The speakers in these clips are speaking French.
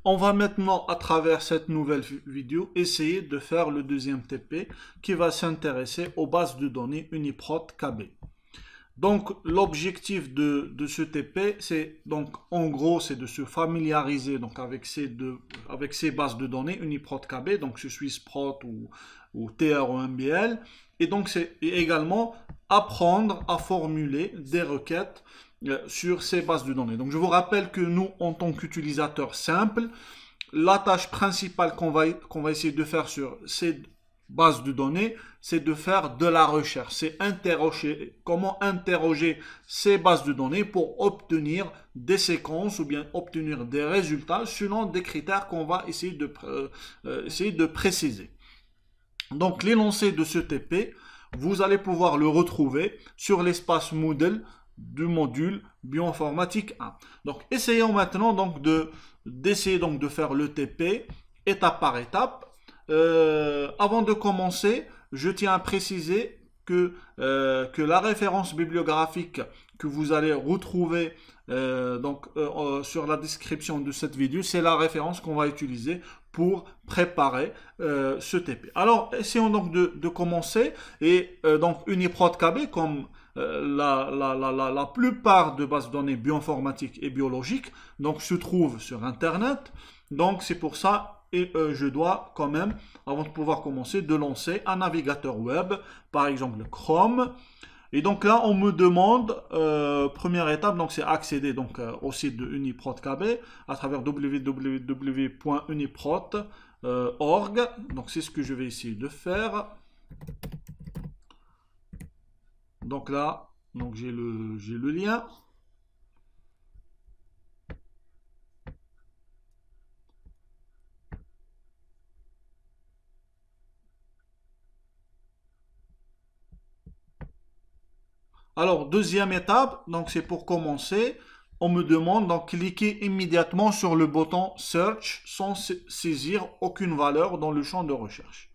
On va maintenant, à travers cette nouvelle vidéo, essayer de faire le deuxième TP qui va s'intéresser aux bases de données Uniprot KB. Donc, l'objectif de ce TP, c'est donc en gros, c'est de se familiariser donc avec ces bases de données Uniprot KB, donc ce SwissProt ou TROMBL, et donc c'est également apprendre à formuler des requêtes sur ces bases de données. Donc, je vous rappelle que nous, en tant qu'utilisateurs simples, la tâche principale qu'on va essayer de faire sur ces bases de données, c'est de faire de la recherche. C'est comment interroger ces bases de données pour obtenir des séquences ou bien obtenir des résultats selon des critères qu'on va essayer de préciser. Donc, l'énoncé de ce TP, vous allez pouvoir le retrouver sur l'espace Moodle du module bioinformatique 1. Donc, essayons maintenant donc d'essayer de faire le TP étape par étape. Avant de commencer, je tiens à préciser que la référence bibliographique que vous allez retrouver sur la description de cette vidéo, c'est la référence qu'on va utiliser pour préparer ce TP. Alors, essayons donc de commencer. Et donc, Uniprot KB, comme la plupart de bases de données bioinformatiques et biologiques, donc se trouve sur Internet. Donc, c'est pour ça et je dois quand même, avant de pouvoir commencer, de lancer un navigateur web, par exemple Chrome. Et donc là, on me demande, première étape, donc c'est accéder donc au site de Uniprot KB à travers www.uniprot.org. Donc c'est ce que je vais essayer de faire. Donc là, donc j'ai le lien. Alors, deuxième étape, donc c'est pour commencer, on me demande donc cliquer immédiatement sur le bouton Search sans saisir aucune valeur dans le champ de recherche.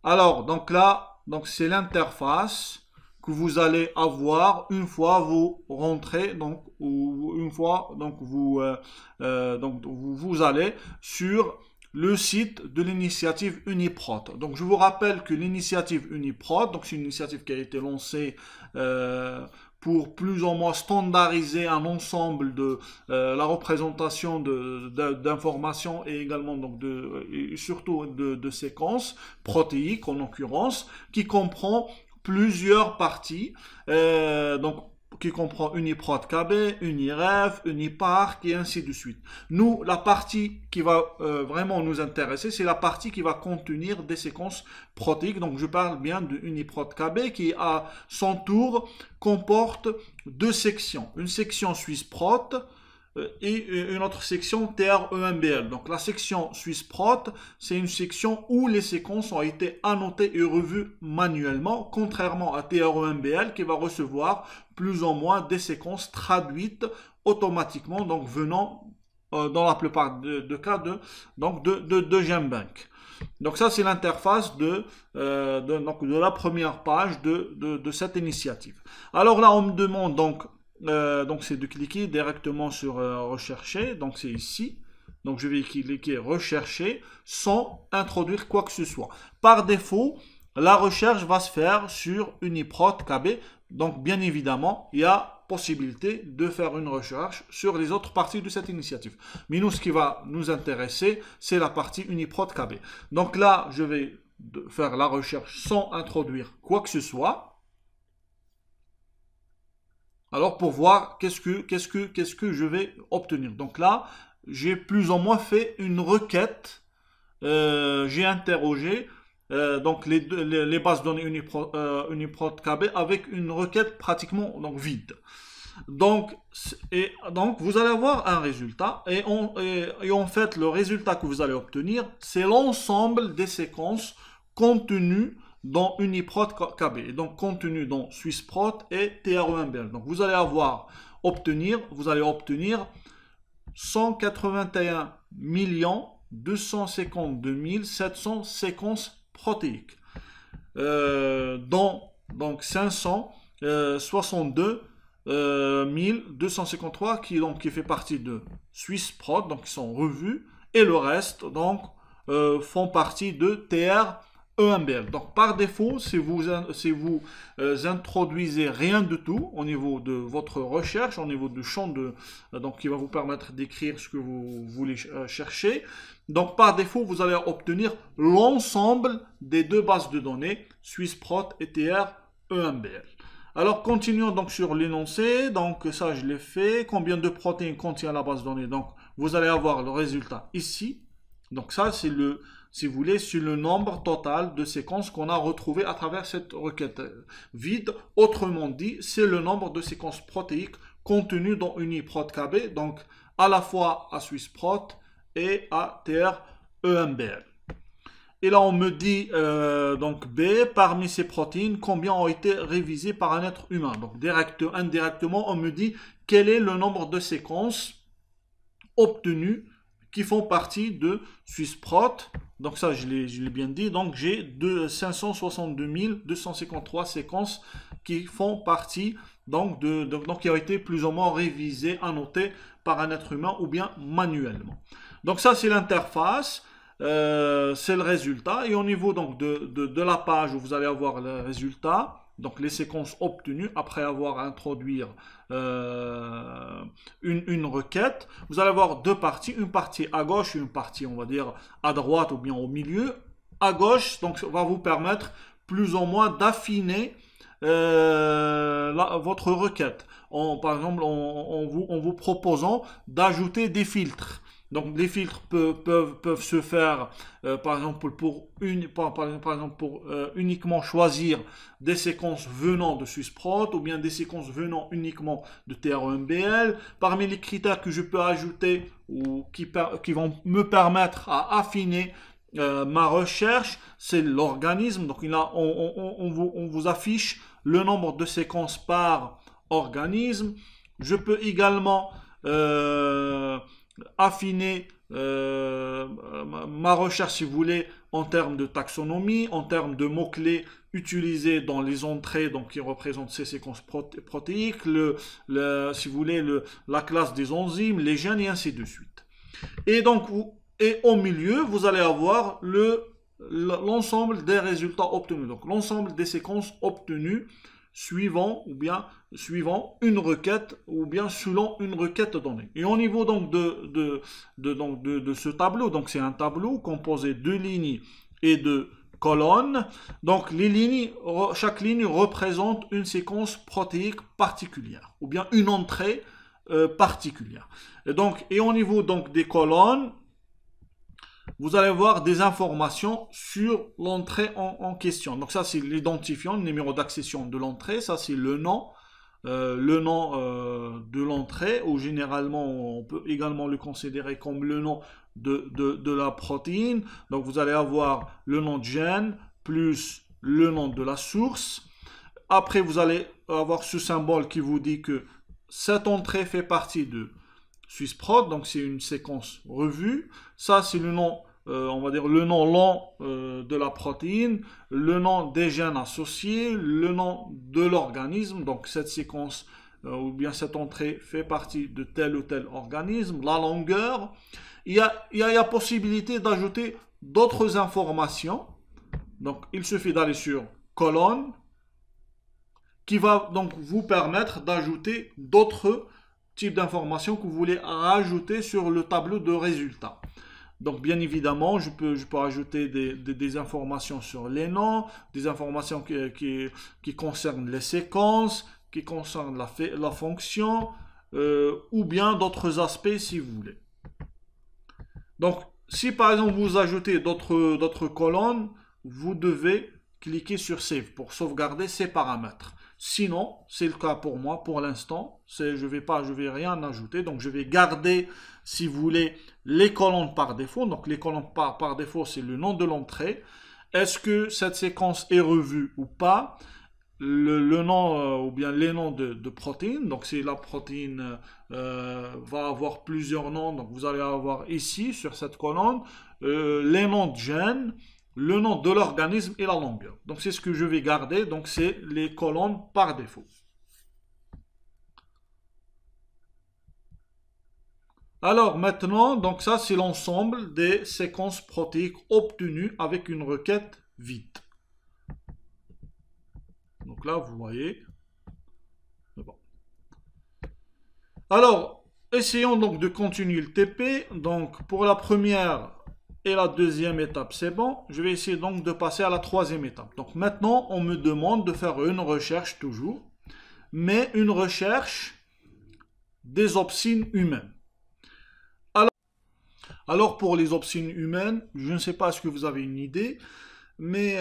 Alors, donc là, donc c'est l'interface que vous allez avoir une fois vous rentrez, donc, ou une fois donc vous allez sur le site de l'initiative Uniprot. Donc je vous rappelle que l'initiative Uniprot, donc c'est une initiative qui a été lancée pour plus ou moins standardiser un ensemble de la représentation d'informations et également donc et surtout de séquences protéiques en l'occurrence, qui comprend plusieurs parties, qui comprend Uniprot KB, Uniref, Uniparc et ainsi de suite. Nous, la partie qui va vraiment nous intéresser, c'est la partie qui va contenir des séquences protéiques. Donc, je parle bien de Uniprot KB qui, à son tour, comporte deux sections. Une section SwissProt et une autre section TREMBL. Donc la section SwissProt, c'est une section où les séquences ont été annotées et revues manuellement, contrairement à TREMBL qui va recevoir plus ou moins des séquences traduites automatiquement, donc venant dans la plupart de cas de GenBank. Donc ça c'est l'interface de la première page de cette initiative. Alors là on me demande donc c'est de cliquer directement sur rechercher, donc c'est ici. Donc je vais cliquer rechercher sans introduire quoi que ce soit. Par défaut, la recherche va se faire sur Uniprot KB. Donc bien évidemment, il y a possibilité de faire une recherche sur les autres parties de cette initiative. Mais nous, ce qui va nous intéresser, c'est la partie Uniprot KB. Donc là, je vais faire la recherche sans introduire quoi que ce soit. Alors pour voir qu'est-ce que je vais obtenir. Donc là, j'ai plus ou moins fait une requête. J'ai interrogé donc les bases de données Uniprot KB avec une requête pratiquement donc vide. Donc vous allez avoir un résultat et en fait le résultat que vous allez obtenir, c'est l'ensemble des séquences contenues dans Uniprot KB, et donc contenu dans SwissProt et TREMBL. Donc vous allez obtenir 181 252 700 séquences protéiques, dont donc 562 1253 qui fait partie de Swissprot, donc qui sont revus, et le reste donc font partie de TR EMBL. Donc par défaut, si vous introduisez rien du tout au niveau de votre recherche, au niveau du champ donc qui va vous permettre d'écrire ce que vous voulez chercher, donc par défaut, vous allez obtenir l'ensemble des deux bases de données, Swissprot et TR EMBL. Alors continuons donc sur l'énoncé, donc ça je l'ai fait, combien de protéines contient la base de données, donc vous allez avoir le résultat ici, donc ça c'est le, si vous voulez, c'est le nombre total de séquences qu'on a retrouvé à travers cette requête vide, autrement dit, c'est le nombre de séquences protéiques contenues dans UniProt KB, donc à la fois à Swissprot et à TR EMBL. Et là, on me dit, donc B, parmi ces protéines, combien ont été révisées par un être humain. Donc, indirectement, on me dit quel est le nombre de séquences obtenues qui font partie de Swissprot. Donc ça, je l'ai bien dit. Donc, j'ai 562 253 séquences qui font partie, donc qui ont été plus ou moins révisées, annotées par un être humain ou bien manuellement. Donc ça, c'est l'interface. C'est le résultat, et au niveau donc de la page où vous allez avoir le résultat, donc les séquences obtenues après avoir introduit une requête, vous allez avoir deux parties, une partie à gauche et une partie on va dire à droite ou bien au milieu. À gauche, donc ça va vous permettre plus ou moins d'affiner votre requête, par exemple en vous proposant d'ajouter des filtres. Donc les filtres peuvent se faire par exemple pour uniquement choisir des séquences venant de Swissprot ou bien des séquences venant uniquement de TR-EMBL. Parmi les critères que je peux ajouter ou qui vont me permettre à affiner ma recherche, c'est l'organisme. Donc là, on vous affiche le nombre de séquences par organisme. Je peux également affiner ma recherche, si vous voulez, en termes de taxonomie, en termes de mots-clés utilisés dans les entrées, donc qui représentent ces séquences protéiques, si vous voulez, la classe des enzymes, les gènes et ainsi de suite. Et donc, au milieu, vous allez avoir l'ensemble des résultats obtenus, donc l'ensemble des séquences obtenues suivant une requête ou bien selon une requête donnée. Et au niveau donc de ce tableau, donc c'est un tableau composé de lignes et de colonnes. Donc les lignes, chaque ligne représente une séquence protéique particulière ou bien une entrée particulière. Et au niveau donc des colonnes, vous allez voir des informations sur l'entrée en question. Donc ça, c'est l'identifiant, le numéro d'accession de l'entrée. Ça, c'est le nom de l'entrée, ou généralement, on peut également le considérer comme le nom de la protéine. Donc vous allez avoir le nom de gène, plus le nom de la source. Après, vous allez avoir ce symbole qui vous dit que cette entrée fait partie de Swissprot, donc c'est une séquence revue. Ça, c'est le nom, on va dire le nom long de la protéine, le nom des gènes associés, le nom de l'organisme. Donc cette séquence ou bien cette entrée fait partie de tel ou tel organisme, la longueur. Il y a possibilité d'ajouter d'autres informations. Donc il suffit d'aller sur colonne, qui va donc vous permettre d'ajouter d'autres type d'informations que vous voulez rajouter sur le tableau de résultats. Donc bien évidemment, je peux ajouter des informations sur les noms, des informations qui concernent les séquences, qui concernent la fonction, ou bien d'autres aspects si vous voulez. Donc si par exemple vous ajoutez d'autres colonnes, vous devez cliquer sur Save pour sauvegarder ces paramètres. Sinon, c'est le cas pour moi pour l'instant, je vais rien ajouter, donc je vais garder, si vous voulez, les colonnes par défaut. Donc les colonnes par défaut, c'est le nom de l'entrée. Est-ce que cette séquence est revue ou pas? Le nom ou bien les noms de protéines. Donc si la protéine va avoir plusieurs noms, donc vous allez avoir ici sur cette colonne les noms de gènes, le nom de l'organisme et la longueur. Donc c'est ce que je vais garder, donc c'est les colonnes par défaut. Alors maintenant, donc ça c'est l'ensemble des séquences protéiques obtenues avec une requête vide. Donc là, vous voyez. Bon. Alors, essayons donc de continuer le TP. Donc pour la première et la deuxième étape, c'est bon. Je vais essayer donc de passer à la troisième étape. Donc maintenant, on me demande de faire une recherche toujours, mais une recherche des opsines humaines. Alors pour les opsines humaines, je ne sais pas si vous avez une idée, mais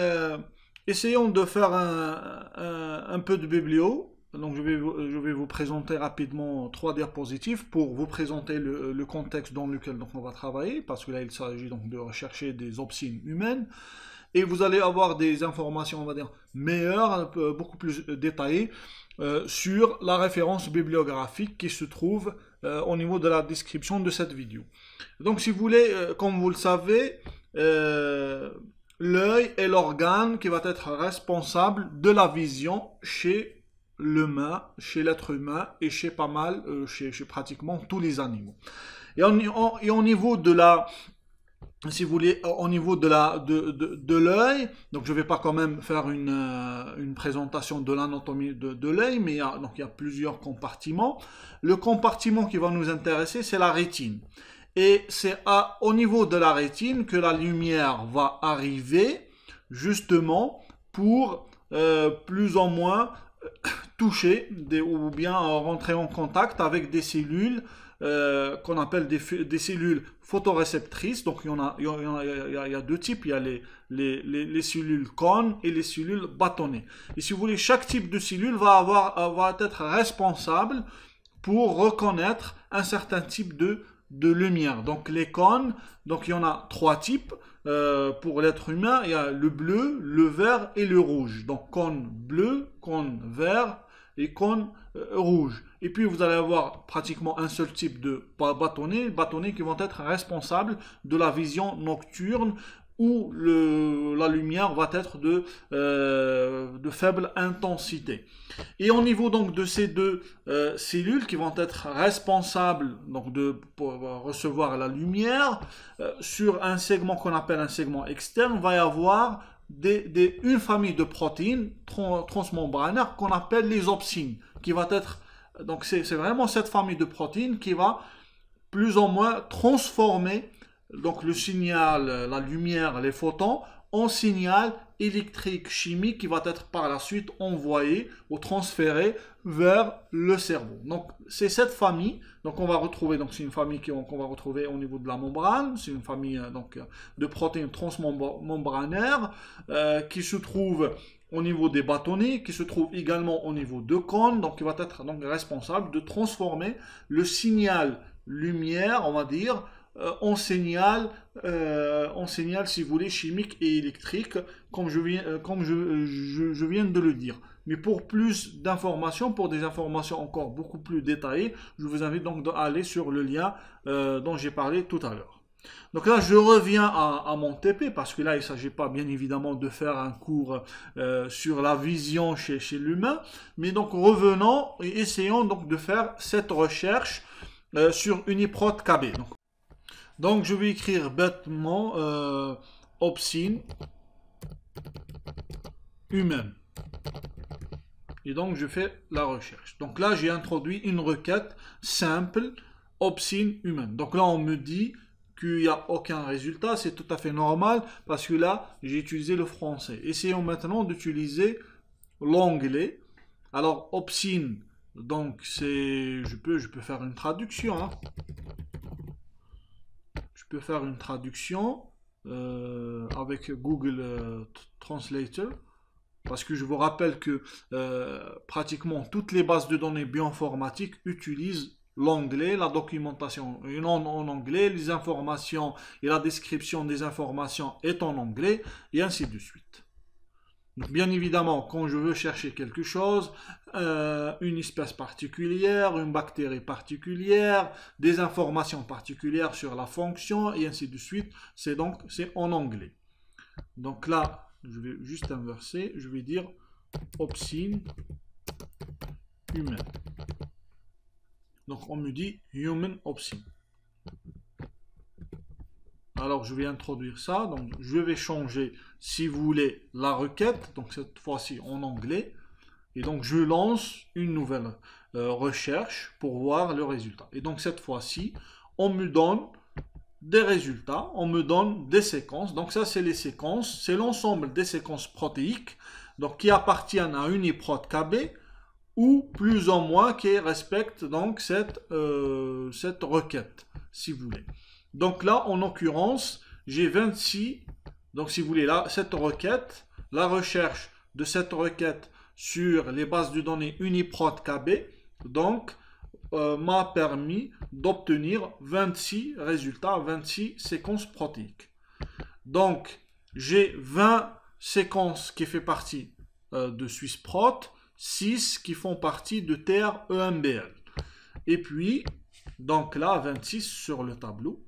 essayons de faire un peu de biblio. Donc je vais vous présenter rapidement 3 diapositives pour vous présenter le contexte dans lequel donc, on va travailler, parce que là il s'agit donc de rechercher des opsines humaines. Et vous allez avoir des informations, on va dire, meilleures, beaucoup plus détaillées sur la référence bibliographique qui se trouve au niveau de la description de cette vidéo. Donc si vous voulez, comme vous le savez, l'œil est l'organe qui va être responsable de la vision chez l'humain, chez l'être humain et chez pas mal, chez pratiquement tous les animaux. Et au niveau de la, si vous voulez, au niveau de l'œil, donc je ne vais pas quand même faire une présentation de l'anatomie de l'œil, mais il y a plusieurs compartiments. Le compartiment qui va nous intéresser, c'est la rétine. Et c'est au niveau de la rétine que la lumière va arriver, justement, pour plus ou moins toucher ou bien rentrer en contact avec des cellules qu'on appelle des cellules photoréceptrices. Donc il y a 2 types, il y a les cellules cônes et les cellules bâtonnées. Et si vous voulez, chaque type de cellule va être responsable pour reconnaître un certain type de lumière. Donc les cônes, donc il y en a 3 types. Pour l'être humain, il y a le bleu, le vert et le rouge. Donc cône bleu, cône vert et cône rouge. Et puis vous allez avoir pratiquement un seul type de bâtonnets qui vont être responsables de la vision nocturne, où la lumière va être de faible intensité. Et au niveau donc de ces 2 cellules qui vont être responsables donc pour recevoir la lumière, sur un segment qu'on appelle un segment externe, va y avoir une famille de protéines transmembranaires qu'on appelle les opsines, qui va être, donc c'est vraiment cette famille de protéines qui va plus ou moins transformer donc le signal, la lumière, les photons, en signal électrique chimique qui va être par la suite envoyé ou transféré vers le cerveau. Donc c'est cette famille, donc on va retrouver, donc c'est une famille qu'on va retrouver au niveau de la membrane, c'est une famille donc de protéines transmembranaires qui se trouve au niveau des bâtonnets, qui se trouve également au niveau de cônes, donc qui va être donc responsable de transformer le signal lumière, on va dire, en signal, si vous voulez, chimique et électrique, comme je viens de le dire. Mais pour plus d'informations, pour des informations encore beaucoup plus détaillées, je vous invite donc à aller sur le lien dont j'ai parlé tout à l'heure. Donc là, je reviens à mon TP, parce que là, il ne s'agit pas bien évidemment de faire un cours sur la vision chez l'humain, mais donc revenons et essayons donc de faire cette recherche sur Uniprot KB. Donc je vais écrire bêtement opsine humaine. Et donc je fais la recherche. Donc là j'ai introduit une requête simple opsine humaine. Donc là on me dit qu'il n'y a aucun résultat. C'est tout à fait normal parce que là j'ai utilisé le français. Essayons maintenant d'utiliser l'anglais. Alors opsine, donc c'est, je peux faire une traduction. Hein. Je peux faire une traduction avec Google Translator, parce que je vous rappelle que pratiquement toutes les bases de données bioinformatiques utilisent l'anglais, la documentation est en anglais, les informations et la description des informations est en anglais, et ainsi de suite. Donc, bien évidemment, quand je veux chercher quelque chose, une espèce particulière, une bactérie particulière, des informations particulières sur la fonction, et ainsi de suite, c'est en anglais. Donc là, je vais juste inverser, je vais dire opsine humaine. Donc on me dit human opsine. Alors je vais introduire ça, donc je vais changer, si vous voulez, la requête, donc cette fois-ci en anglais, et donc je lance une nouvelle recherche pour voir le résultat. Et donc cette fois-ci, on me donne des résultats, on me donne des séquences, donc ça c'est les séquences, c'est l'ensemble des séquences protéiques, donc qui appartiennent à UniProt KB, ou plus ou moins qui respectent donc cette requête, si vous voulez. Donc là, en l'occurrence, j'ai 26, donc si vous voulez, là, cette requête, la recherche de cette requête sur les bases de données UniProt KB, donc, m'a permis d'obtenir 26 résultats, 26 séquences protéiques. Donc, j'ai 20 séquences qui font partie de SwissProt, 6 qui font partie de TR-EMBL. Et puis, donc là, 26 sur le tableau.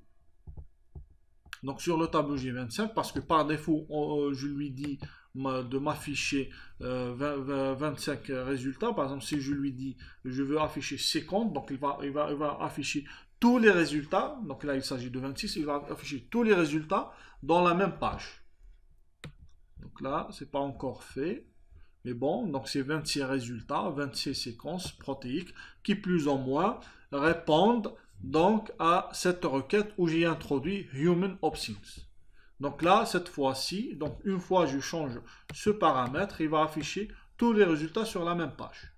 Donc sur le tableau, j'ai 25 parce que par défaut, je lui dis de m'afficher 25 résultats. Par exemple, si je lui dis je veux afficher 50, donc il va afficher tous les résultats. Donc là, il s'agit de 26, il va afficher tous les résultats dans la même page. Donc là, c'est pas encore fait. Mais bon, donc c'est 26 résultats, 26 séquences protéiques qui plus ou moins répondent donc à cette requête où j'ai introduit Human Options. Donc là, cette fois-ci, donc une fois je change ce paramètre, il va afficher tous les résultats sur la même page.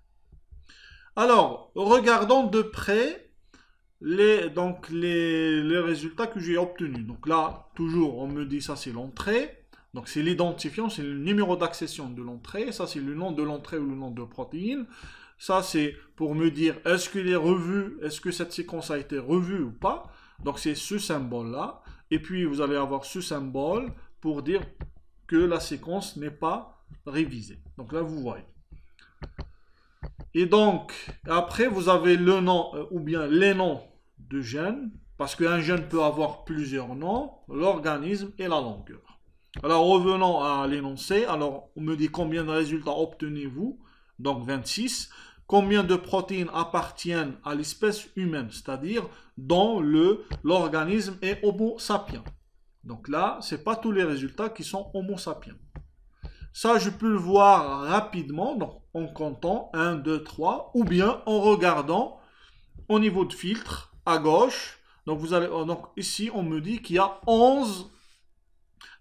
Alors, regardons de près les résultats que j'ai obtenus. Donc là, toujours, on me dit ça c'est l'entrée. Donc c'est l'identifiant, c'est le numéro d'accession de l'entrée. Ça c'est le nom de l'entrée ou le nom de protéine. Ça c'est pour me dire est-ce qu'il est revu, est-ce que cette séquence a été revue ou pas. Donc c'est ce symbole-là. Et puis vous allez avoir ce symbole pour dire que la séquence n'est pas révisée. Donc là vous voyez. Et donc après vous avez le nom ou bien les noms de gènes. Parce qu'un gène peut avoir plusieurs noms, l'organisme et la longueur. Alors revenons à l'énoncé. Alors on me dit combien de résultats obtenez-vous? Donc 26. Combien de protéines appartiennent à l'espèce humaine, c'est-à-dire dont l'organisme est Homo sapiens. Donc là, ce n'est pas tous les résultats qui sont Homo sapiens. Ça, je peux le voir rapidement, donc en comptant 1, 2, 3, ou bien en regardant au niveau de filtre à gauche. Donc, donc ici, on me dit qu'il y a 11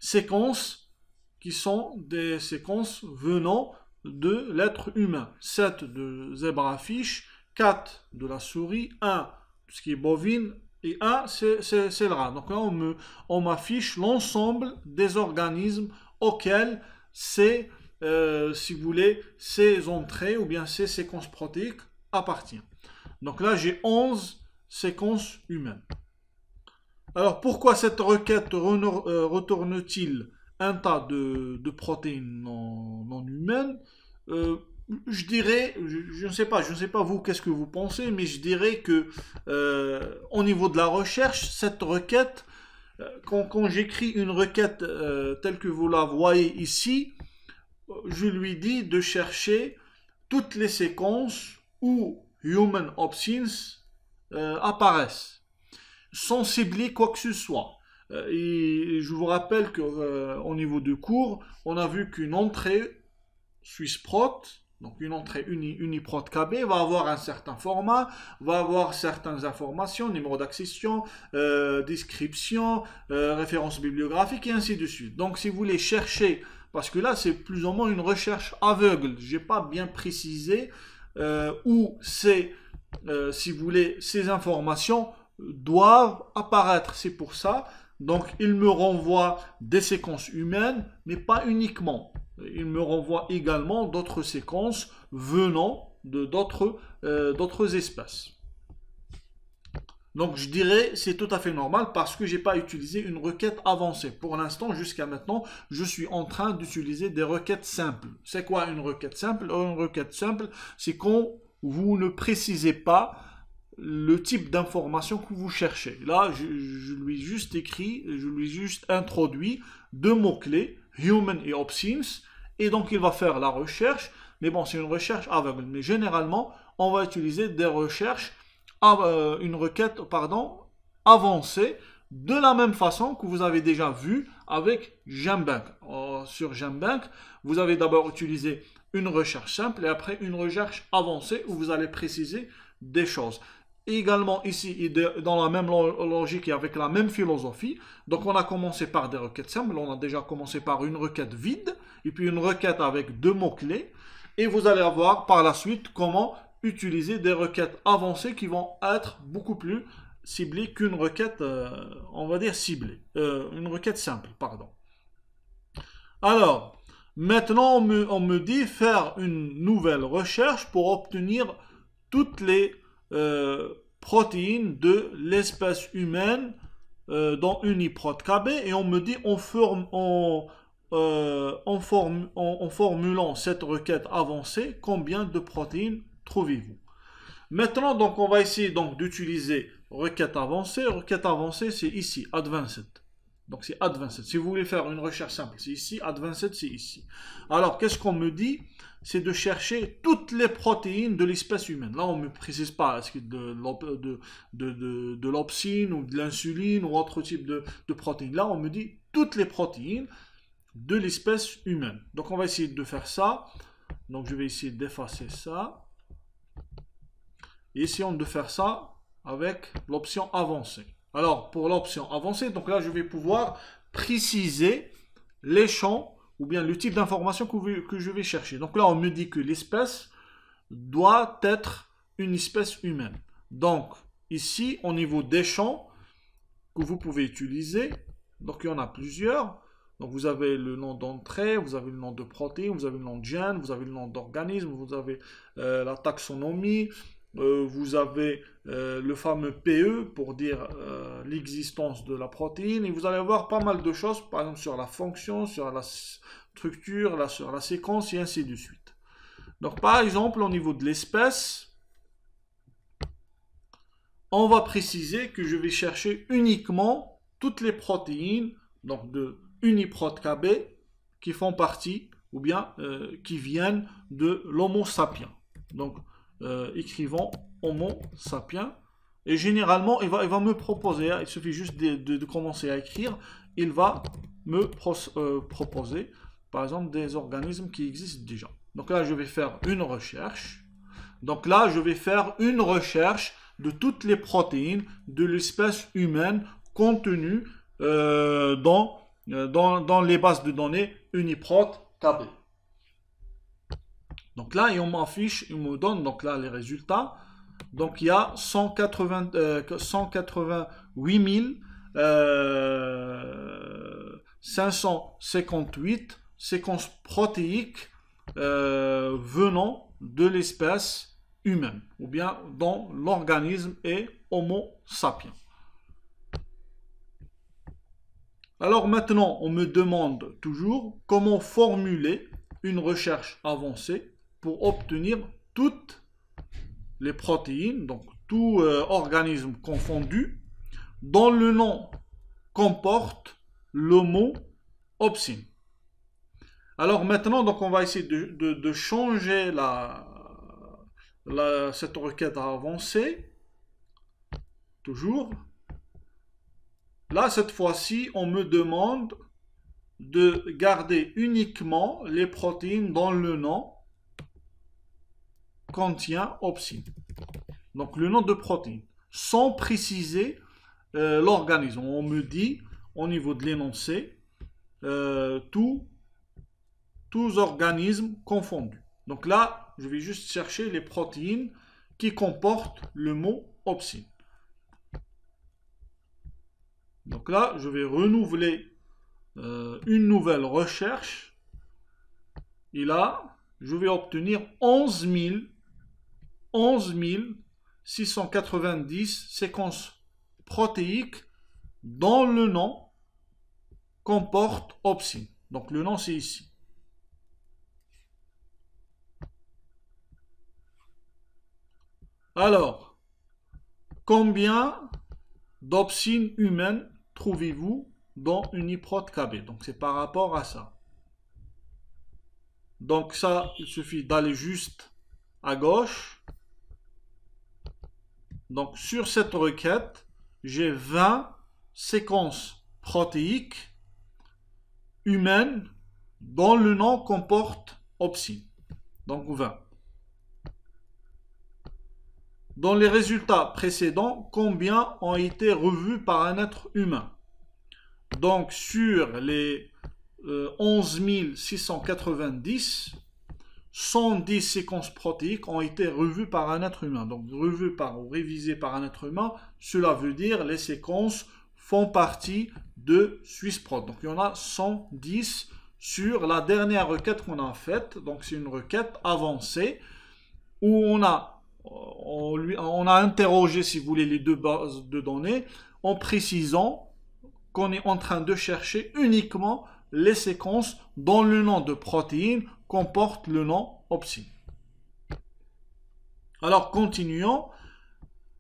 séquences qui sont des séquences venant de l'être humain. 7 de zebrafish, 4 de la souris, 1 tout ce qui est bovine et 1 c'est le rat. Donc là on m'affiche l'ensemble des organismes auxquels si vous voulez, ces entrées ou bien ces séquences protéiques appartiennent. Donc là j'ai 11 séquences humaines. Alors pourquoi cette requête retourne-t-il un tas de protéines non humaines? Je dirais, je ne sais pas vous, qu'est-ce que vous pensez, mais je dirais que au niveau de la recherche, cette requête, quand j'écris une requête telle que vous la voyez ici, je lui dis de chercher toutes les séquences où Human Options apparaissent, sans cibler quoi que ce soit. Et je vous rappelle qu'au niveau du cours, on a vu qu'une entrée SwissProt, donc une entrée UniProt KB, va avoir un certain format, va avoir certaines informations, numéro d'accession, description, référence bibliographique et ainsi de suite. Donc si vous voulez chercher, parce que là c'est plus ou moins une recherche aveugle, je n'ai pas bien précisé où c'est, si vous voulez, ces informations doivent apparaître. C'est pour ça, donc il me renvoie des séquences humaines, mais pas uniquement. Il me renvoie également d'autres séquences venant de d'autres espèces. Donc je dirais c'est tout à fait normal parce que je n'ai pas utilisé une requête avancée. Pour l'instant, jusqu'à maintenant, je suis en train d'utiliser des requêtes simples. C'est quoi une requête simple? Une requête simple, c'est quand vous ne précisez pas le type d'information que vous cherchez. Là, je lui ai juste écrit, je lui ai juste introduit deux mots-clés, Human et Options, et donc il va faire la recherche, mais bon, c'est une recherche aveugle. Mais généralement, on va utiliser des recherches, une requête, pardon, avancée de la même façon que vous avez déjà vu avec GenBank. Sur GenBank, vous avez d'abord utilisé une recherche simple et après une recherche avancée où vous allez préciser des choses. Et également ici, dans la même logique et avec la même philosophie, donc on a commencé par des requêtes simples, on a déjà commencé par une requête vide et puis une requête avec 2 mots-clés et vous allez avoir par la suite comment utiliser des requêtes avancées qui vont être beaucoup plus ciblées qu'une requête, on va dire ciblée, une requête simple, pardon. Alors, maintenant on me dit faire une nouvelle recherche pour obtenir toutes les protéines de l'espèce humaine dans UniProt KB et on me dit en formulant cette requête avancée, combien de protéines trouvez-vous? Maintenant, donc, on va essayer donc d'utiliser requête avancée. Requête avancée, c'est ici, advanced. Donc, c'est advanced. Si vous voulez faire une recherche simple, c'est ici. Advanced, c'est ici. Alors, qu'est-ce qu'on me dit? C'est de chercher toutes les protéines de l'espèce humaine. Là, on ne me précise pas est-ce que de l'opsine ou de l'insuline ou autre type de protéines. Là, on me dit toutes les protéines de l'espèce humaine. Donc, on va essayer de faire ça. Donc, je vais essayer d'effacer ça. Et essayons de faire ça avec l'option avancée. Alors, pour l'option avancée, donc là, je vais pouvoir préciser les champs ou bien le type d'information que je vais chercher. Donc là, on me dit que l'espèce doit être une espèce humaine. Donc, ici, au niveau des champs que vous pouvez utiliser, donc il y en a plusieurs. Donc vous avez le nom d'entrée, vous avez le nom de protéine, vous avez le nom de gène, vous avez le nom d'organisme, vous avez la taxonomie, vous avez le fameux PE pour dire l'existence de la protéine et vous allez voir pas mal de choses, par exemple sur la fonction, sur la structure, sur la séquence et ainsi de suite. Donc par exemple au niveau de l'espèce, on va préciser que je vais chercher uniquement toutes les protéines donc de UniProt KB qui font partie ou bien qui viennent de l'Homo sapiens. Donc écrivons Homo sapiens et généralement il va me proposer, il suffit juste de commencer à écrire, il va me proposer par exemple des organismes qui existent déjà. Donc là je vais faire une recherche, donc là je vais faire une recherche de toutes les protéines de l'espèce humaine contenues dans les bases de données UniProt KB. Donc là, on m'affiche, il me donne donc là les résultats. Donc il y a 188 558 séquences protéiques venant de l'espèce humaine, ou bien dont l'organisme est Homo sapiens. Alors maintenant, on me demande toujours comment formuler une recherche avancée pour obtenir toutes les protéines, donc tout organisme confondu, dont le nom comporte le mot opsine. Alors maintenant, donc on va essayer de changer cette requête avancée. Toujours. Là, cette fois-ci, on me demande de garder uniquement les protéines dont le nom contient opsine. Donc le nom de protéine, sans préciser l'organisme. On me dit, au niveau de l'énoncé, tous organismes confondus. Donc là, je vais juste chercher les protéines qui comportent le mot opsine. Donc là, je vais renouveler une nouvelle recherche. Et là, je vais obtenir 11 690 séquences protéiques dont le nom comporte opsine. Donc le nom, c'est ici. Alors, combien d'opsines humaines trouvez-vous dans UniProt KB? Donc c'est par rapport à ça. Donc ça, il suffit d'aller juste à gauche. Donc sur cette requête, j'ai 20 séquences protéiques humaines dont le nom comporte opsine. Donc 20. Dans les résultats précédents, combien ont été revus par un être humain? Donc sur les 11 690, 110 séquences protéiques ont été revues par un être humain. Donc revues ou révisées par un être humain, cela veut dire les séquences font partie de SwissProt. Donc il y en a 110 sur la dernière requête qu'on a faite. Donc c'est une requête avancée où on a interrogé, si vous voulez, les deux bases de données en précisant qu'on est en train de chercher uniquement les séquences dont le nom de protéine comporte le nom opsine. Alors continuons.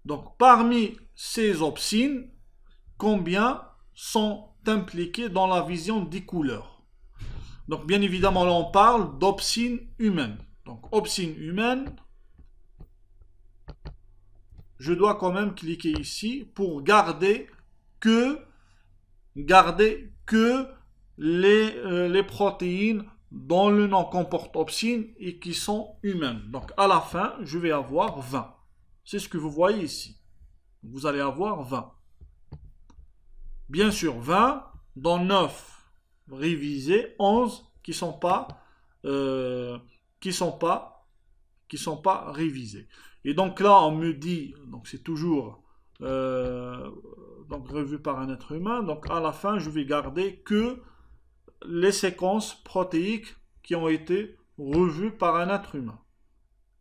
Donc parmi ces opsines, combien sont impliqués dans la vision des couleurs? Donc bien évidemment là on parle d'opsines humaines. Donc opsines humaines, je dois quand même cliquer ici pour garder que les protéines dont le nom comporte opsine et qui sont humaines. Donc à la fin, je vais avoir 20. C'est ce que vous voyez ici. Vous allez avoir 20. Bien sûr, 20 dans 9 révisés, 11 qui sont pas révisés. Et donc là, on me dit, donc c'est toujours donc revu par un être humain. Donc à la fin, je vais garder que les séquences protéiques qui ont été revues par un être humain.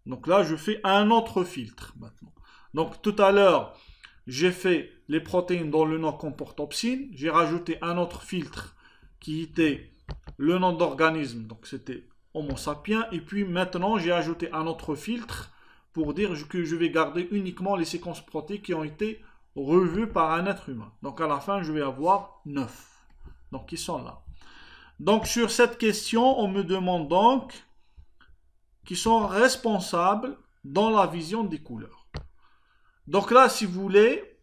Donc là, je fais un autre filtre maintenant. Donc tout à l'heure, j'ai fait les protéines dont le nom comporte opsine. J'ai rajouté un autre filtre qui était le nom d'organisme. Donc c'était Homo sapiens. Et puis maintenant, j'ai ajouté un autre filtre pour dire que je vais garder uniquement les séquences protéiques qui ont été revues par un être humain. Donc à la fin, je vais avoir 9. Donc ils sont là. Donc sur cette question, on me demande donc qui sont responsables dans la vision des couleurs. Donc là, si vous voulez,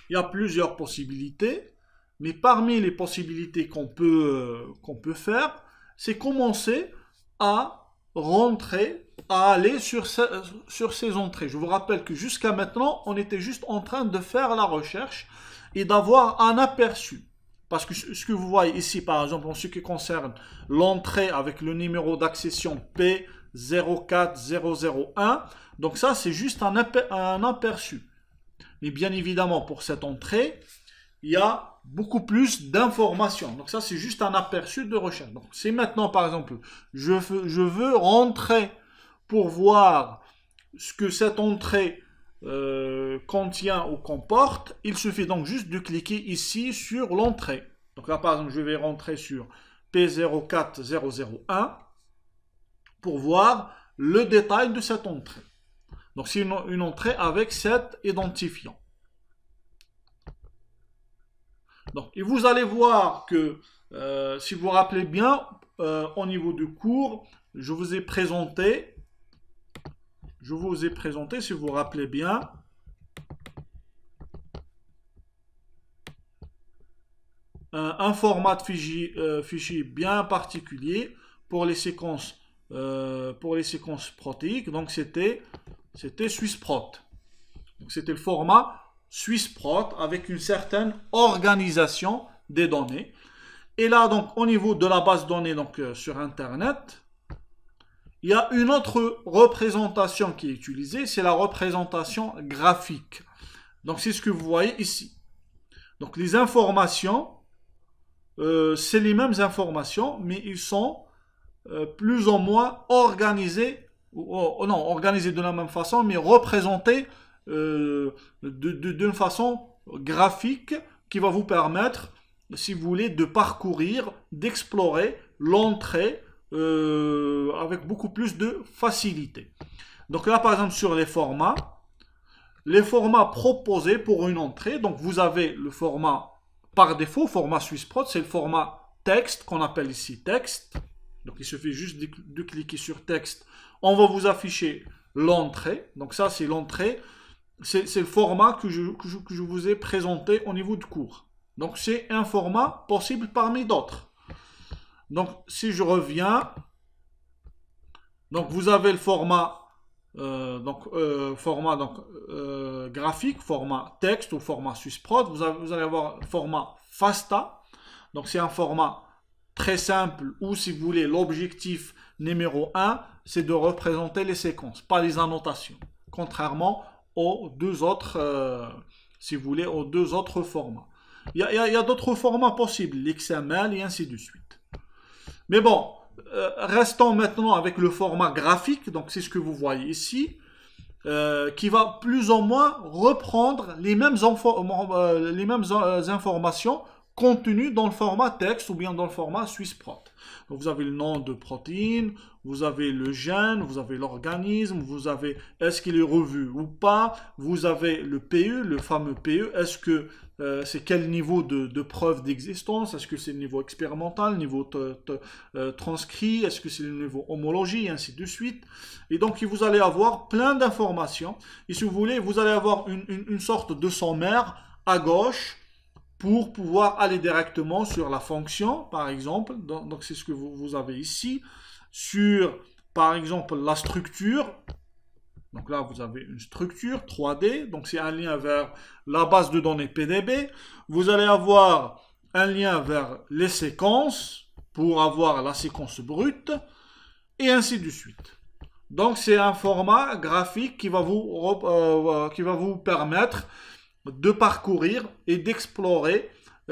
il y a plusieurs possibilités, mais parmi les possibilités qu'on peut faire, c'est commencer à aller sur ces entrées. Je vous rappelle que jusqu'à maintenant, on était juste en train de faire la recherche et d'avoir un aperçu. Parce que ce que vous voyez ici, par exemple, en ce qui concerne l'entrée avec le numéro d'accession P04001, donc ça, c'est juste un aperçu. Mais bien évidemment, pour cette entrée, il y a beaucoup plus d'informations. Donc ça, c'est juste un aperçu de recherche. Donc c'est maintenant, par exemple, je veux rentrer pour voir ce que cette entrée contient ou comporte, il suffit donc juste de cliquer ici sur l'entrée. Donc là, par exemple, je vais rentrer sur P04001 pour voir le détail de cette entrée. Donc c'est une entrée avec cet identifiant. Donc, et vous allez voir que, si vous vous rappelez bien, au niveau du cours, je vous ai présenté, si vous vous rappelez bien, un format de fichier bien particulier pour les séquences protéiques. Donc c'était SwissProt. Donc c'était le format SwissProt avec une certaine organisation des données. Et là, donc, au niveau de la base de données donc, sur Internet, il y a une autre représentation qui est utilisée, c'est la représentation graphique. Donc, c'est ce que vous voyez ici. Donc, les informations, c'est les mêmes informations, mais ils sont plus ou moins organisés, non, organisés de la même façon, mais représentés d'une façon graphique qui va vous permettre, si vous voulez, de parcourir, d'explorer l'entrée avec beaucoup plus de facilité. Donc là, par exemple, sur les formats proposés pour une entrée, donc vous avez le format par défaut, format SwissProt, c'est le format texte qu'on appelle ici texte. Donc il suffit juste de cliquer sur texte. On va vous afficher l'entrée. Donc ça, c'est l'entrée c'est le format que je vous ai présenté au niveau de cours. Donc c'est un format possible parmi d'autres. Donc si je reviens, donc vous avez le format, graphique, format texte ou format SwissProt. Vous allez avoir le format FASTA. Donc c'est un format très simple où, si vous voulez, l'objectif numéro 1, c'est de représenter les séquences, pas les annotations. Contrairement aux deux autres, si vous voulez, aux deux autres formats. Il y a d'autres formats possibles, l'XML et ainsi de suite. Mais bon, restons maintenant avec le format graphique, donc c'est ce que vous voyez ici, qui va plus ou moins reprendre les mêmes informations contenues dans le format texte ou bien dans le format SwissProt. Donc vous avez le nom de protéine, vous avez le gène, vous avez l'organisme, vous avez est-ce qu'il est revu ou pas, vous avez le PE, le fameux PE, est-ce que c'est quel niveau de preuve d'existence, est-ce que c'est le niveau expérimental, niveau transcrit, est-ce que c'est le niveau homologie, et ainsi de suite. Et donc vous allez avoir plein d'informations, et si vous voulez, vous allez avoir une sorte de sommaire à gauche, pour pouvoir aller directement sur la fonction, par exemple. Donc c'est ce que vous avez ici. Sur, par exemple, la structure. Donc là, vous avez une structure 3D. Donc c'est un lien vers la base de données PDB. Vous allez avoir un lien vers les séquences pour avoir la séquence brute. Et ainsi de suite. Donc c'est un format graphique qui va vous permettre de parcourir et d'explorer,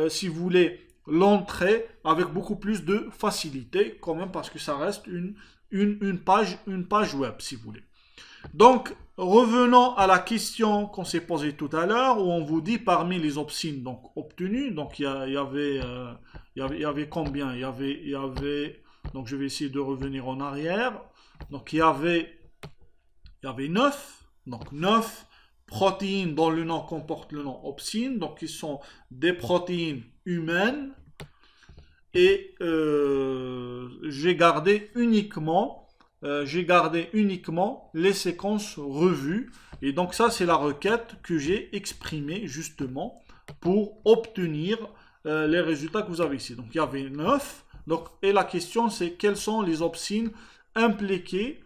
si vous voulez, l'entrée avec beaucoup plus de facilité, quand même, parce que ça reste une page web, si vous voulez. Donc, revenons à la question qu'on s'est posée tout à l'heure, où on vous dit parmi les options donc, obtenues, donc il y avait combien? Il y avait, donc je vais essayer de revenir en arrière, donc il y avait 9, donc 9 protéines dont le nom comporte le nom opsine, donc qui sont des protéines humaines, et j'ai gardé uniquement les séquences revues, et donc ça c'est la requête que j'ai exprimée justement pour obtenir les résultats que vous avez ici. Donc il y avait 9, donc, et la question c'est quelles sont les opsines impliquées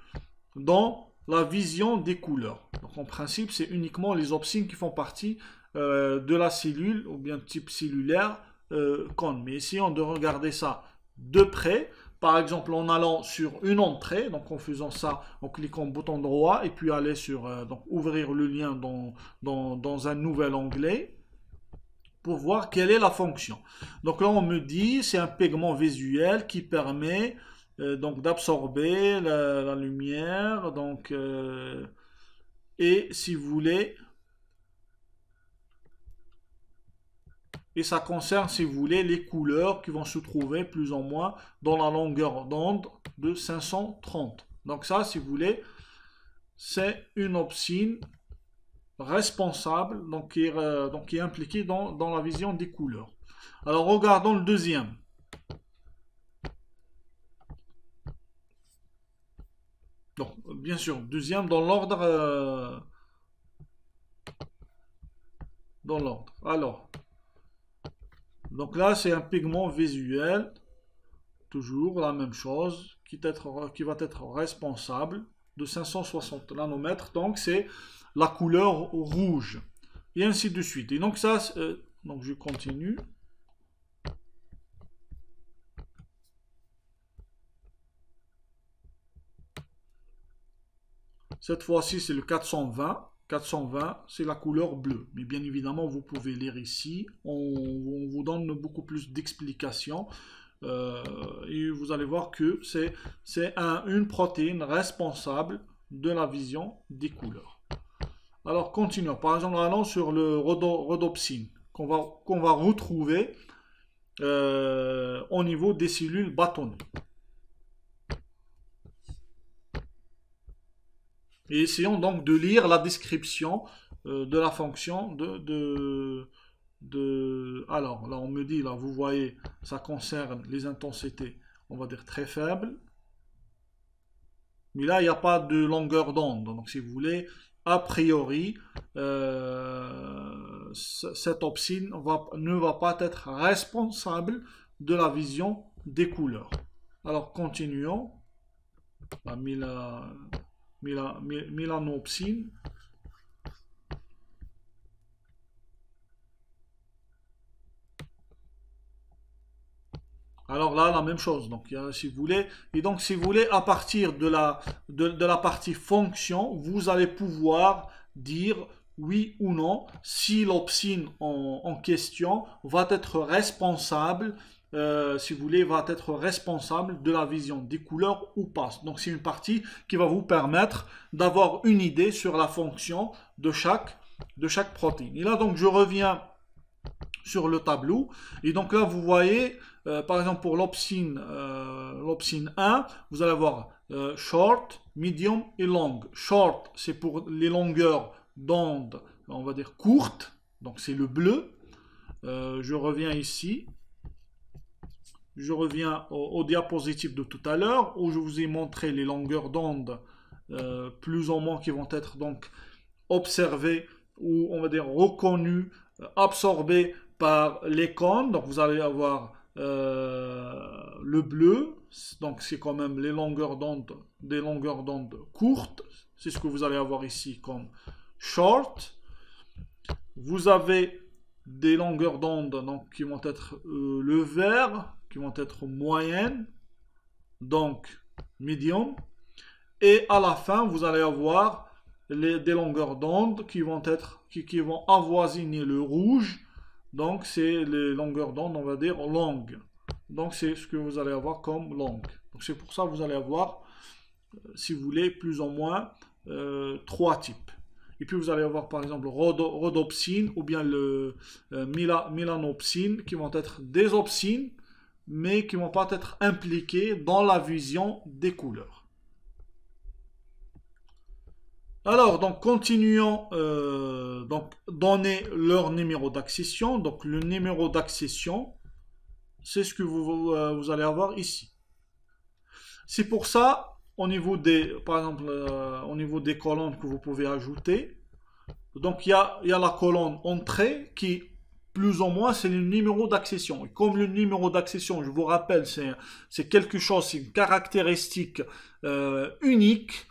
dans la vision des couleurs. Donc en principe, c'est uniquement les opsines qui font partie de la cellule ou bien type cellulaire mais essayons de regarder ça de près. Par exemple, en allant sur une entrée, donc en faisant ça, en cliquant bouton droit et puis aller sur donc ouvrir le lien dans un nouvel onglet pour voir quelle est la fonction. Donc là, on me dit c'est un pigment visuel qui permet donc d'absorber la lumière, donc et si vous voulez, et ça concerne, si vous voulez, les couleurs qui vont se trouver plus ou moins dans la longueur d'onde de 530. Donc ça, si vous voulez, c'est une opsine responsable, donc qui est impliquée dans la vision des couleurs. Alors regardons le deuxième. Donc, bien sûr, deuxième dans l'ordre. Alors, donc là, c'est un pigment visuel, toujours la même chose, qui va être responsable de 560 nanomètres. Donc, c'est la couleur rouge, et ainsi de suite. Et donc, ça, donc je continue. Cette fois-ci, c'est le 420. 420, c'est la couleur bleue. Mais bien évidemment, vous pouvez lire ici. On vous donne beaucoup plus d'explications. Et vous allez voir que c'est une protéine responsable de la vision des couleurs. Alors, continuons. Par exemple, allons sur le rhodopsine qu'on va retrouver au niveau des cellules bâtonnées. Et essayons donc de lire la description de la fonction Alors, là, on me dit, là, vous voyez, ça concerne les intensités, on va dire, très faibles. Mais là, il n'y a pas de longueur d'onde. Donc, si vous voulez, a priori, cette opsine ne va pas être responsable de la vision des couleurs. Alors continuons. La mélanopsine. Alors là, la même chose. Donc, si vous voulez, et donc, si vous voulez, à partir de la partie fonction, vous allez pouvoir dire oui ou non si l'opsine en question va être responsable, si vous voulez, va être responsable de la vision des couleurs ou pas. Donc, c'est une partie qui va vous permettre d'avoir une idée sur la fonction de chaque protéine. Et là, donc, je reviens sur le tableau. Et donc là, vous voyez, par exemple, pour l'opsine 1, vous allez avoir short, medium et long. Short, c'est pour les longueurs d'onde, on va dire courtes, donc c'est le bleu. Je reviens ici. Je reviens au diapositive de tout à l'heure, où je vous ai montré les longueurs d'onde plus ou moins qui vont être donc observées, ou on va dire reconnues, absorbées par les cônes. Donc vous allez avoir le bleu, donc c'est quand même les longueurs d'onde, des longueurs d'onde courtes, c'est ce que vous allez avoir ici comme short. Vous avez des longueurs d'onde donc qui vont être le vert, qui vont être moyennes, donc medium, et à la fin vous allez avoir des longueurs d'onde qui vont avoisiner le rouge. Donc, c'est les longueurs d'onde, on va dire, longues. Donc, c'est ce que vous allez avoir comme longue. Donc, c'est pour ça que vous allez avoir, si vous voulez, plus ou moins 3 types. Et puis, vous allez avoir, par exemple, rhodopsine ou bien le mélanopsine, qui vont être des opsines, mais qui ne vont pas être impliquées dans la vision des couleurs. Alors, donc, continuons, donc, donner leur numéro d'accession. Donc, le numéro d'accession, c'est ce que vous allez avoir ici. C'est pour ça, au niveau des, par exemple, au niveau des colonnes que vous pouvez ajouter, donc, il y a la colonne entrée qui, plus ou moins, c'est le numéro d'accession. Et comme le numéro d'accession, je vous rappelle, c'est quelque chose, c'est une caractéristique unique,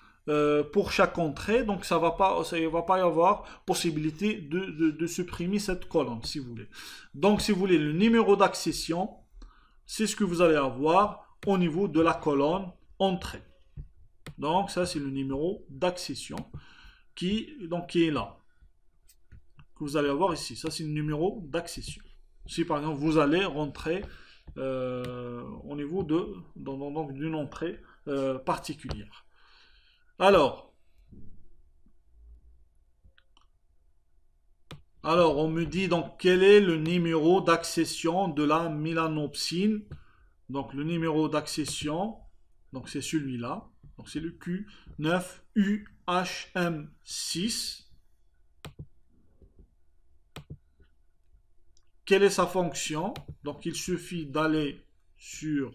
pour chaque entrée, donc ça va pas y avoir possibilité de supprimer cette colonne, si vous voulez. Donc, si vous voulez, le numéro d'accession, c'est ce que vous allez avoir au niveau de la colonne entrée. Donc, ça, c'est le numéro d'accession qui est là, que vous allez avoir ici. Ça, c'est le numéro d'accession. Si, par exemple, vous allez rentrer au niveau d'une entrée particulière. Alors, on me dit donc quel est le numéro d'accession de la mélanopsine. Donc, le numéro d'accession, donc c'est celui-là. Donc, c'est le Q9UHM6. Quelle est sa fonction? Donc, il suffit d'aller sur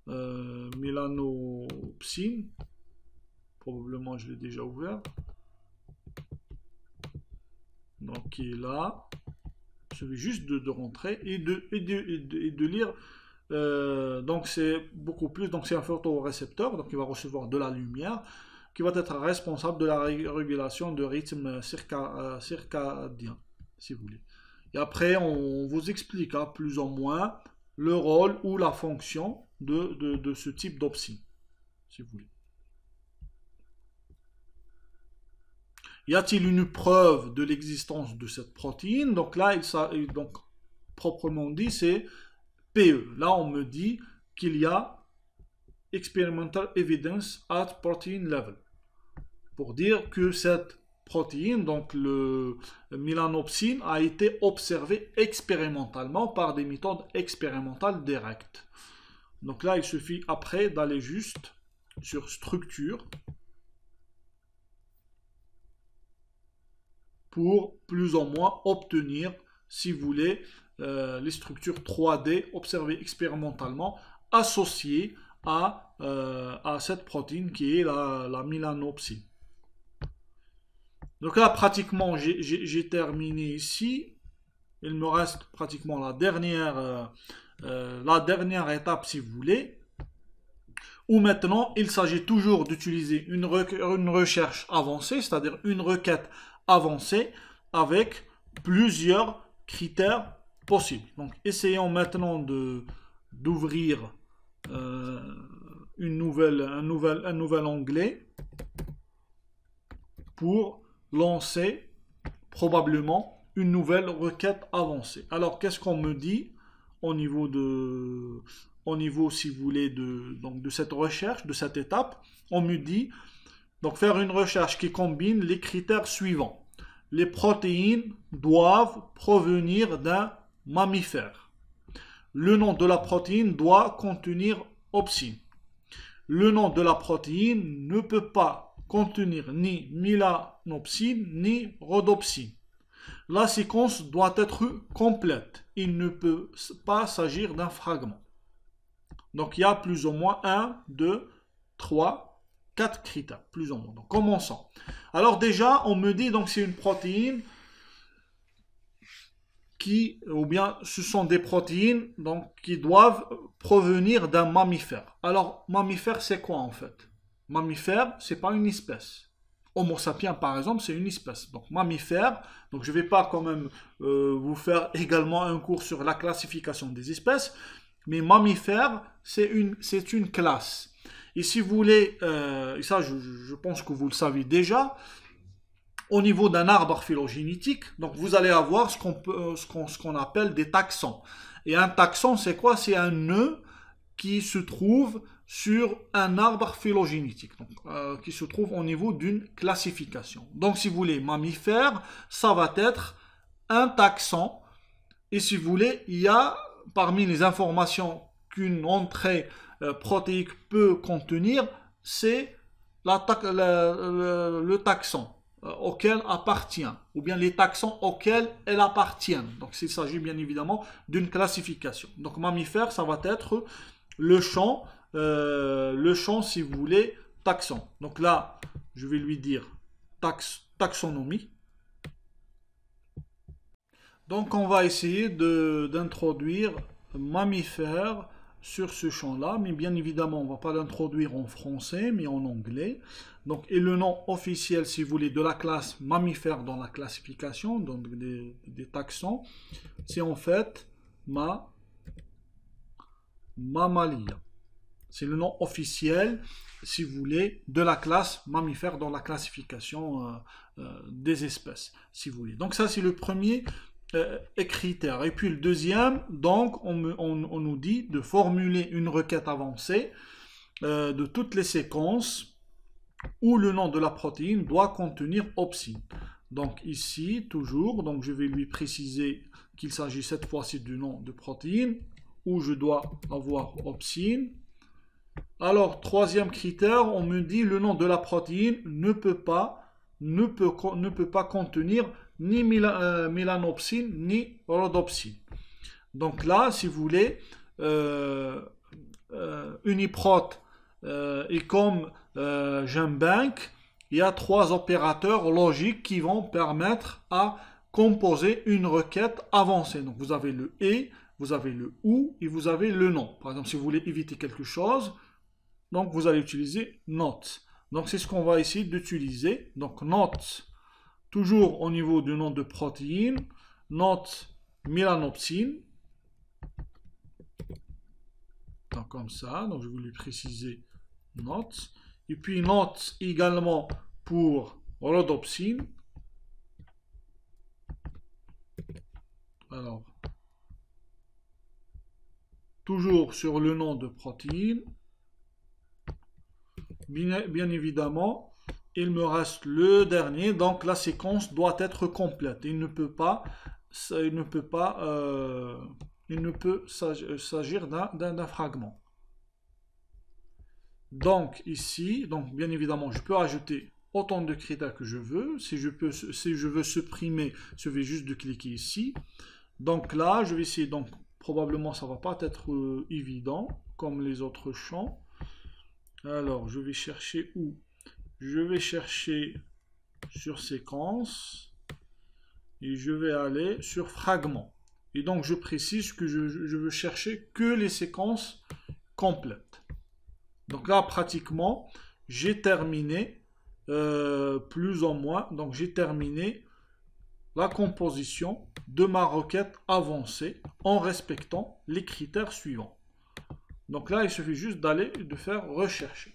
mélanopsine. Probablement, je l'ai déjà ouvert. Donc, qui est là. Il suffit juste de rentrer et de lire. Donc, c'est beaucoup plus. Donc, c'est un photorécepteur. Donc, il va recevoir de la lumière qui va être responsable de la régulation de rythme circadien, si vous voulez. Et après, on vous explique plus ou moins le rôle ou la fonction de ce type d'opsine, si vous voulez. Y a-t-il une preuve de l'existence de cette protéine? Donc là, donc, proprement dit, c'est PE. Là, on me dit qu'il y a experimental evidence at protein level. Pour dire que cette protéine, donc le mélanopsine, a été observée expérimentalement par des méthodes expérimentales directes. Donc là, il suffit après d'aller juste sur structure pour plus ou moins obtenir, si vous voulez, les structures 3D observées expérimentalement associées à cette protéine qui est la mélanopsine. Donc là, pratiquement, j'ai terminé ici. Il me reste pratiquement la dernière étape, si vous voulez. Où maintenant, il s'agit toujours d'utiliser une recherche avancée, c'est-à-dire une requête avancée avec plusieurs critères possibles. Donc, essayons maintenant d'ouvrir un nouvel onglet pour lancer probablement une nouvelle requête avancée. Alors, qu'est-ce qu'on me dit au niveau, si vous voulez, de cette recherche, de cette étape? On me dit, donc, faire une recherche qui combine les critères suivants. Les protéines doivent provenir d'un mammifère. Le nom de la protéine doit contenir opsine. Le nom de la protéine ne peut pas contenir ni mélanopsine ni rhodopsine. La séquence doit être complète. Il ne peut pas s'agir d'un fragment. Donc il y a plus ou moins 1, 2, 3, 4 critères, plus ou moins. Donc commençons. Alors déjà, on me dit donc c'est une protéine ou bien ce sont des protéines donc, qui doivent provenir d'un mammifère. Alors, mammifère, c'est quoi en fait? Mammifère, c'est pas une espèce. Homo sapiens, par exemple, c'est une espèce. Donc, mammifère, donc je ne vais pas quand même vous faire également un cours sur la classification des espèces, mais mammifère, c'est une classe. Et si vous voulez, et ça je pense que vous le savez déjà, au niveau d'un arbre phylogénétique, donc vous allez avoir ce qu'on appelle des taxons. Et un taxon, c'est quoi? C'est un nœud qui se trouve sur un arbre phylogénétique, donc, qui se trouve au niveau d'une classification. Donc si vous voulez, mammifère, ça va être un taxon. Et si vous voulez, il y a parmi les informations qu'une entrée protéique peut contenir, c'est le taxon auquel appartient, ou bien les taxons auxquels elles appartiennent. Donc il s'agit bien évidemment d'une classification. Donc mammifère, ça va être le champ si vous voulez, taxon. Donc là, je vais lui dire taxonomie. Donc on va essayer d'introduire mammifère sur ce champ-là, mais bien évidemment, on ne va pas l'introduire en français, mais en anglais. Donc, et le nom officiel, si vous voulez, de la classe mammifère dans la classification, donc des taxons, c'est en fait Mammalia. C'est le nom officiel, si vous voulez, de la classe mammifère dans la classification des espèces, si vous voulez. Donc ça, c'est le premier critère. Et puis le deuxième, donc on nous dit de formuler une requête avancée de toutes les séquences où le nom de la protéine doit contenir opsine. Donc ici, toujours, donc je vais lui préciser qu'il s'agit cette fois-ci du nom de protéine où je dois avoir opsine. Alors, troisième critère, on me dit le nom de la protéine ne peut pas contenir ni mélanopsine ni rhodopsine. Donc là, si vous voulez, Uniprot et comme GenBank, il y a 3 opérateurs logiques qui vont permettre à composer une requête avancée. Donc vous avez le et, vous avez le ou et vous avez le non. Par exemple, si vous voulez éviter quelque chose, donc vous allez utiliser not. Donc c'est ce qu'on va essayer d'utiliser. Donc not, toujours au niveau du nom de protéine, not mélanopsine. Donc comme ça, donc je vais lui préciser not. Et puis not également pour rhodopsine. Alors, toujours sur le nom de protéine. Bien évidemment, il me reste le dernier, donc la séquence doit être complète. Il ne peut s'agir d'un fragment. Donc ici, donc bien évidemment, je peux ajouter autant de critères que je veux. Si je veux supprimer, je vais juste de cliquer ici. Donc là, je vais essayer, donc probablement ça ne va pas être évident comme les autres champs. Alors, je vais chercher où? Je vais chercher sur séquence, et je vais aller sur fragment. Et donc je précise que je veux chercher que les séquences complètes. Donc là, pratiquement, j'ai terminé, plus ou moins, donc j'ai terminé la composition de ma requête avancée en respectant les critères suivants. Donc là, il suffit juste d'aller de faire rechercher.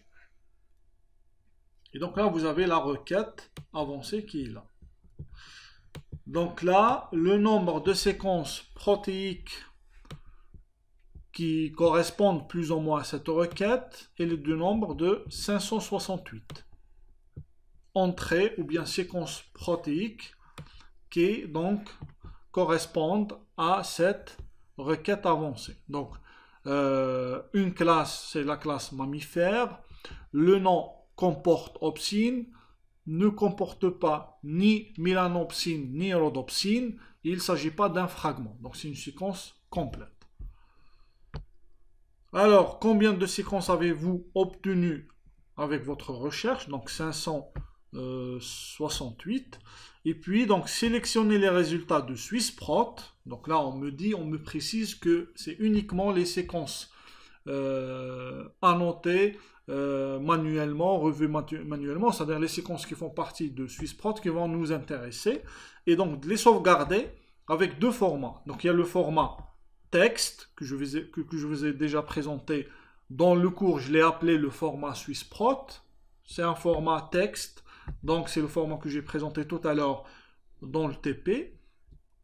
Et donc là, vous avez la requête avancée qui est là. Donc là, le nombre de séquences protéiques qui correspondent plus ou moins à cette requête est le nombre de 568. Entrées ou bien séquences protéiques qui donc correspondent à cette requête avancée. Donc, une classe, c'est la classe mammifère. Le nom comporte opsine, ne comporte pas ni mélanopsine ni rhodopsine. Il ne s'agit pas d'un fragment. Donc, c'est une séquence complète. Alors, combien de séquences avez-vous obtenu avec votre recherche? Donc, 568. Et puis, donc, sélectionnez les résultats de Swissprot. Donc là, on me précise que c'est uniquement les séquences annotées manuellement, revues manuellement, c'est-à-dire les séquences qui font partie de Swissprot qui vont nous intéresser. Et donc, les sauvegarder avec deux formats. Donc, il y a le format texte que je vous ai déjà présenté dans le cours. Je l'ai appelé le format Swissprot. C'est un format texte. Donc, c'est le format que j'ai présenté tout à l'heure dans le TP.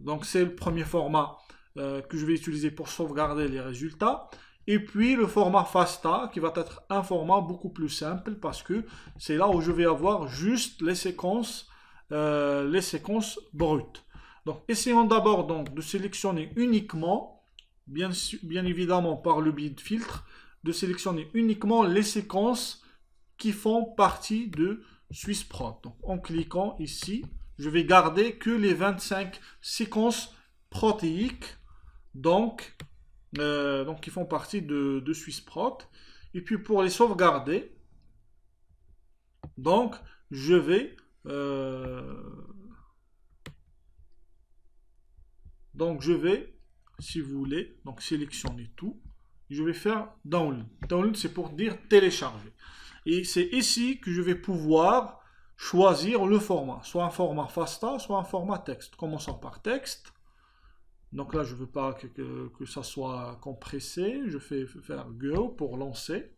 Donc, c'est le premier format que je vais utiliser pour sauvegarder les résultats. Et puis, le format FASTA, qui va être un format beaucoup plus simple parce que c'est là où je vais avoir juste les séquences brutes. Donc, essayons d'abord donc de sélectionner uniquement, bien évidemment par le biais de filtre, de sélectionner uniquement les séquences qui font partie de Swissprot. Donc, en cliquant ici, je vais garder que les 25 séquences protéiques, donc qui font partie de Swissprot. Et puis pour les sauvegarder, donc je vais si vous voulez, donc sélectionner tout. Je vais faire download. Download, c'est pour dire télécharger. Et c'est ici que je vais pouvoir choisir le format, soit un format FASTA, soit un format texte. Commençons par texte. Donc là, je ne veux pas que ça soit compressé. Je fais faire Go pour lancer.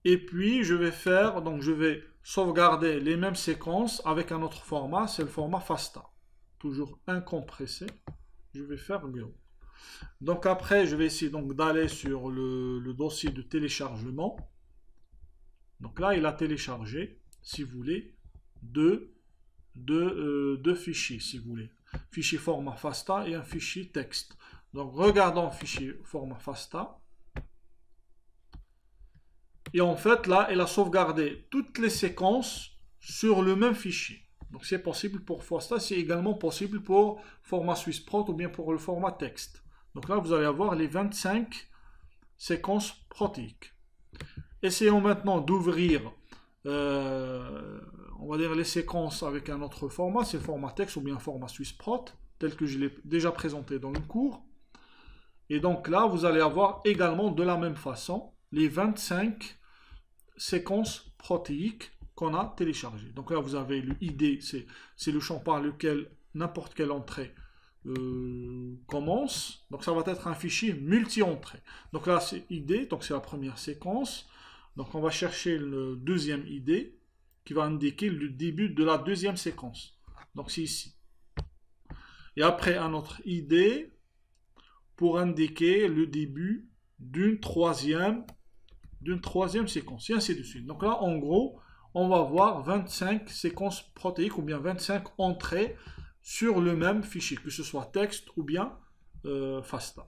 Et puis, je vais sauvegarder les mêmes séquences avec un autre format, c'est le format FASTA. Toujours incompressé. Je vais faire Go. Donc après, je vais essayer d'aller sur le dossier de téléchargement. Donc là, il a téléchargé, si vous voulez, deux fichiers, si vous voulez. Fichier format FASTA et un fichier texte. Donc regardons fichier format FASTA. Et en fait, là, elle a sauvegardé toutes les séquences sur le même fichier. Donc c'est possible pour FASTA, c'est également possible pour format Swissprot ou bien pour le format texte. Donc là, vous allez avoir les 25 séquences protéiques. Essayons maintenant d'ouvrir, on va dire, les séquences avec un autre format, c'est le format texte ou bien le format Swissprot, tel que je l'ai déjà présenté dans le cours. Et donc là, vous allez avoir également de la même façon les 25 séquences protéiques qu'on a téléchargées. Donc là, vous avez le ID, c'est le champ par lequel n'importe quelle entrée commence. Donc ça va être un fichier multi-entrée. Donc là, c'est ID, donc c'est la première séquence. Donc on va chercher le deuxième ID qui va indiquer le début de la deuxième séquence. Donc c'est ici. Et après un autre ID pour indiquer le début d'une troisième séquence, et ainsi de suite. Donc là, en gros, on va avoir 25 séquences protéiques ou bien 25 entrées sur le même fichier, que ce soit texte ou bien FASTA.